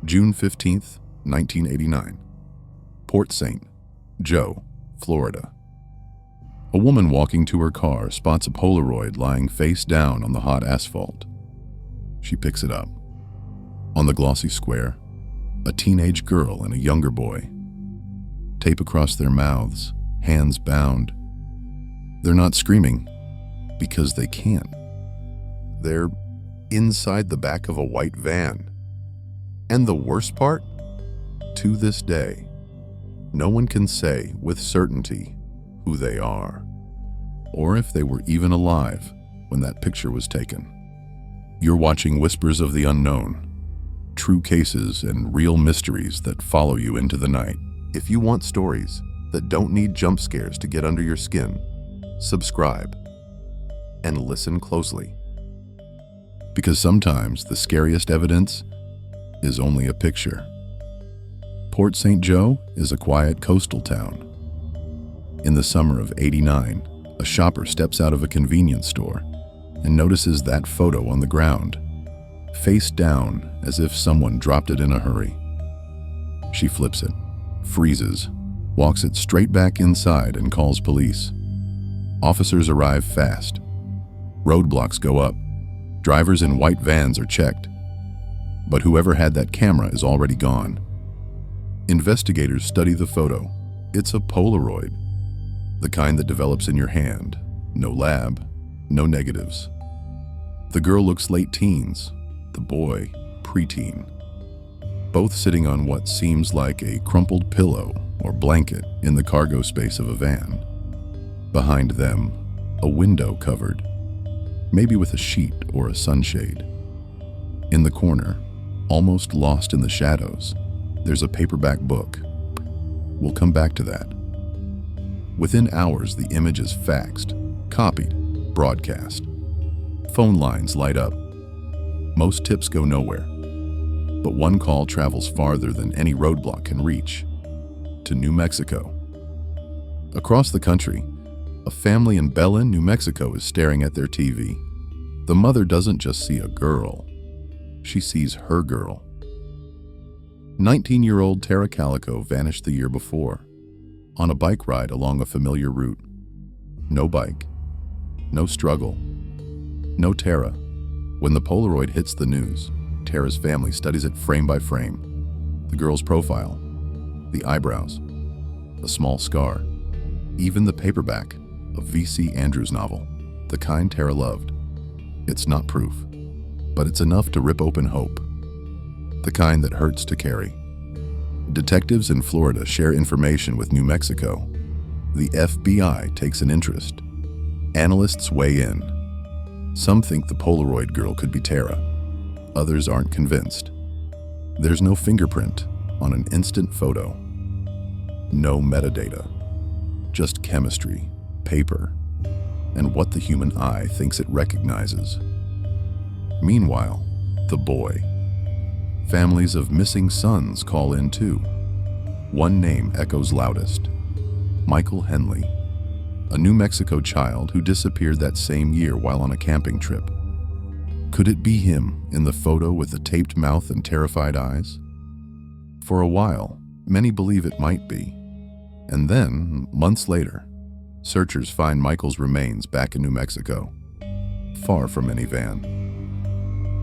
June 15th, 1989. Port St. Joe, Florida. A woman walking to her car spots a Polaroid lying face down on the hot asphalt. She picks it up. On the glossy square, a teenage girl and a younger boy. Tape across their mouths, hands bound. They're not screaming because they can't. They're inside the back of a white van. And the worst part? To this day, no one can say with certainty who they are, or if they were even alive when that picture was taken. You're watching Whispers of the Unknown, true cases and real mysteries that follow you into the night. If you want stories that don't need jump scares to get under your skin, subscribe and listen closely. Because sometimes the scariest evidence is only a picture. Port St. Joe is a quiet coastal town. In the summer of '89, a shopper steps out of a convenience store and notices that photo on the ground, face down as if someone dropped it in a hurry. She flips it, freezes, walks it straight back inside and calls police. Officers arrive fast. Roadblocks go up. Drivers in white vans are checked. But whoever had that camera is already gone. Investigators study the photo. It's a Polaroid, the kind that develops in your hand. No lab, no negatives. The girl looks late teens, the boy preteen. Both sitting on what seems like a crumpled pillow or blanket in the cargo space of a van. Behind them, a window covered, maybe with a sheet or a sunshade. In the corner, almost lost in the shadows, there's a paperback book. We'll come back to that. Within hours, the image is faxed, copied, broadcast. Phone lines light up. Most tips go nowhere. But one call travels farther than any roadblock can reach, to New Mexico. Across the country, a family in Belen, New Mexico is staring at their TV. The mother doesn't just see a girl, she sees her girl. 19-year-old Tara Calico vanished the year before, on a bike ride along a familiar route. No bike, no struggle, no Tara. When the Polaroid hits the news, Tara's family studies it frame by frame. The girl's profile, the eyebrows, a small scar, even the paperback of V.C. Andrews' novel, the kind Tara loved. It's not proof, but it's enough to rip open hope, the kind that hurts to carry. Detectives in Florida share information with New Mexico. The FBI takes an interest. Analysts weigh in. Some think the Polaroid girl could be Tara. Others aren't convinced. There's no fingerprint on an instant photo. No metadata. Just chemistry, paper, and what the human eye thinks it recognizes. Meanwhile, the boy. Families of missing sons call in too. One name echoes loudest: Michael Henley, a New Mexico child who disappeared that same year while on a camping trip. Could it be him in the photo with the taped mouth and terrified eyes? For a while, many believe it might be. And then, months later, searchers find Michael's remains back in New Mexico, far from any van.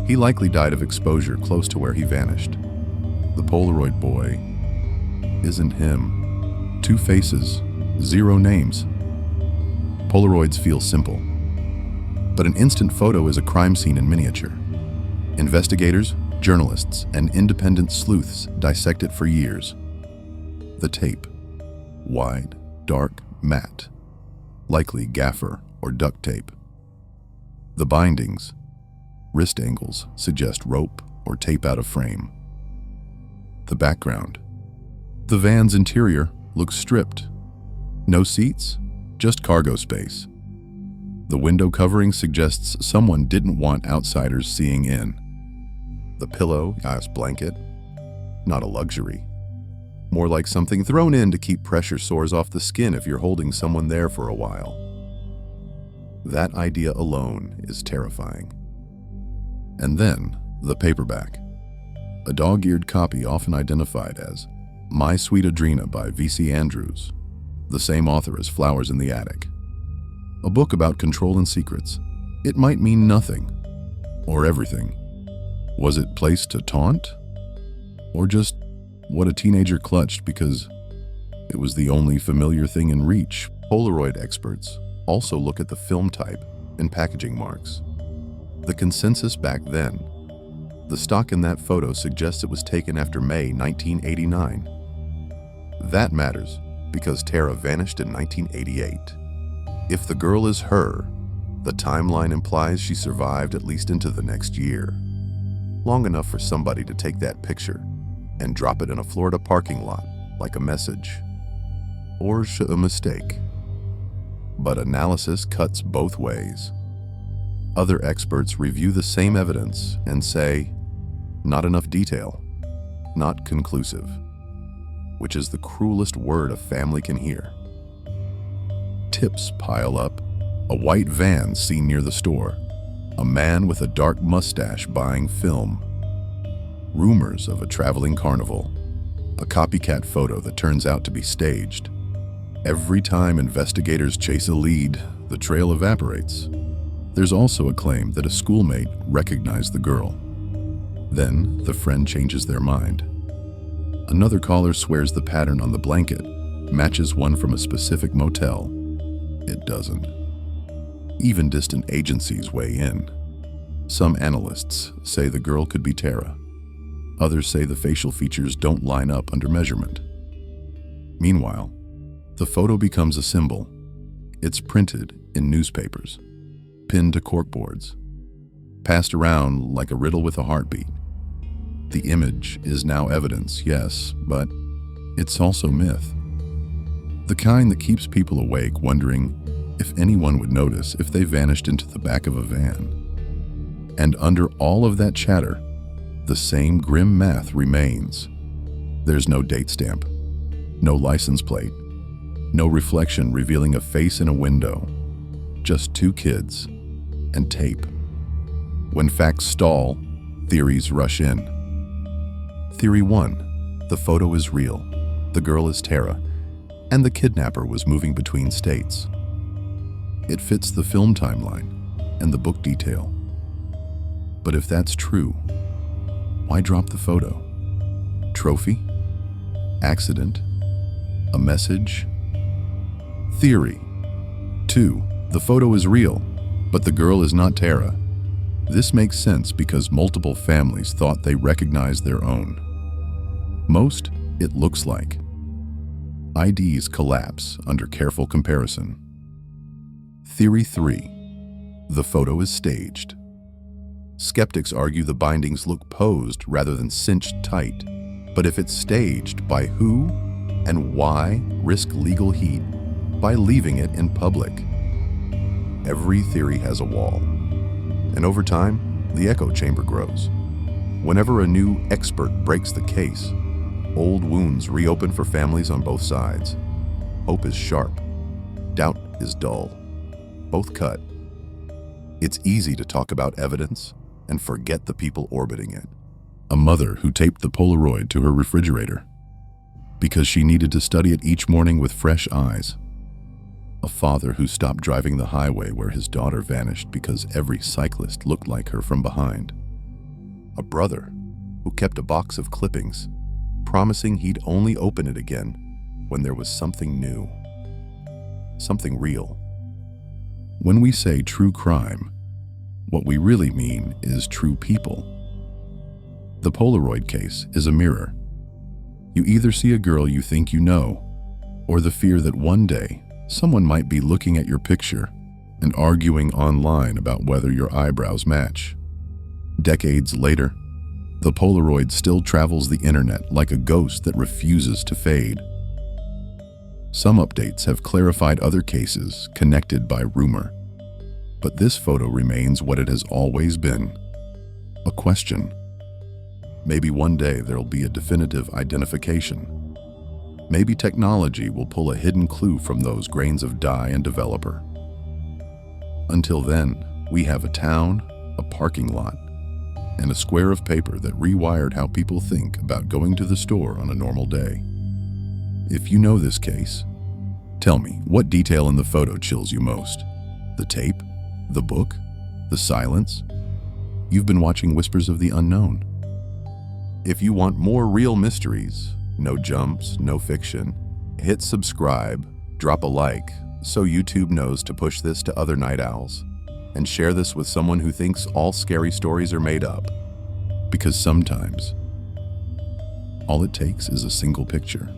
He likely died of exposure close to where he vanished. The Polaroid boy isn't him. 2 faces, 0 names. Polaroids feel simple, but an instant photo is a crime scene in miniature. Investigators, journalists, and independent sleuths dissect it for years. The tape, wide, dark, matte, likely gaffer or duct tape. The bindings, wrist angles, suggest rope or tape out of frame. The background. The van's interior looks stripped. No seats, just cargo space. The window covering suggests someone didn't want outsiders seeing in. The pillow, blanket, not a luxury. More like something thrown in to keep pressure sores off the skin if you're holding someone there for a while. That idea alone is terrifying. And then, the paperback. a dog-eared copy often identified as My Sweet Adrena by V.C. Andrews, the same author as Flowers in the Attic. A book about control and secrets. It might mean nothing, or everything. Was it placed to taunt? Or just what a teenager clutched because it was the only familiar thing in reach? Polaroid experts also look at the film type and packaging marks. The consensus back then, the stock in that photo suggests it was taken after May 1989. That matters because Tara vanished in 1988. If the girl is her, the timeline implies she survived at least into the next year. Long enough for somebody to take that picture and drop it in a Florida parking lot like a message. Or a mistake. But analysis cuts both ways. Other experts review the same evidence and say, not enough detail, not conclusive, which is the cruelest word a family can hear. Tips pile up. A white van seen near the store. A man with a dark mustache buying film. Rumors of a traveling carnival. A copycat photo that turns out to be staged. Every time investigators chase a lead, the trail evaporates. There's also a claim that a schoolmate recognized the girl. Then, the friend changes their mind. Another caller swears the pattern on the blanket matches one from a specific motel. It doesn't. Even distant agencies weigh in. Some analysts say the girl could be Tara. Others say the facial features don't line up under measurement. Meanwhile, the photo becomes a symbol. It's printed in newspapers, pinned to corkboards, passed around like a riddle with a heartbeat. The image is now evidence, yes, but it's also myth. The kind that keeps people awake wondering if anyone would notice if they vanished into the back of a van. And under all of that chatter, the same grim math remains. There's no date stamp, no license plate, no reflection revealing a face in a window, just two kids and tape. When facts stall, theories rush in. Theory 1, the photo is real, the girl is Tara, and the kidnapper was moving between states. It fits the film timeline and the book detail. But if that's true, why drop the photo? Trophy? Accident? A message? Theory 2, the photo is real, but the girl is not Tara. This makes sense because multiple families thought they recognized their own. Most, it looks like. IDs collapse under careful comparison. Theory 3, the photo is staged. Skeptics argue the bindings look posed rather than cinched tight. But if it's staged, by who and why risk legal heat by leaving it in public? Every theory has a wall. And over time, the echo chamber grows. Whenever a new expert breaks the case, old wounds reopen for families on both sides. Hope is sharp. Doubt is dull. Both cut. It's easy to talk about evidence and forget the people orbiting it. A mother who taped the Polaroid to her refrigerator because she needed to study it each morning with fresh eyes. A father who stopped driving the highway where his daughter vanished because every cyclist looked like her from behind. A brother who kept a box of clippings, promising he'd only open it again when there was something new, something real. When we say true crime, what we really mean is true people. The Polaroid case is a mirror. You either see a girl you think you know, or the fear that one day someone might be looking at your picture and arguing online about whether your eyebrows match. Decades later, the Polaroid still travels the internet like a ghost that refuses to fade. Some updates have clarified other cases connected by rumor, but this photo remains what it has always been, a question. Maybe one day there'll be a definitive identification. Maybe technology will pull a hidden clue from those grains of dye and developer. Until then, we have a town, a parking lot, and a square of paper that rewired how people think about going to the store on a normal day. If you know this case, tell me, what detail in the photo chills you most? The tape? The book? The silence? You've been watching Whispers of the Unknown. If you want more real mysteries, no jumps, no fiction, hit subscribe, drop a like, so YouTube knows to push this to other night owls, and share this with someone who thinks all scary stories are made up. Because sometimes, all it takes is a single picture.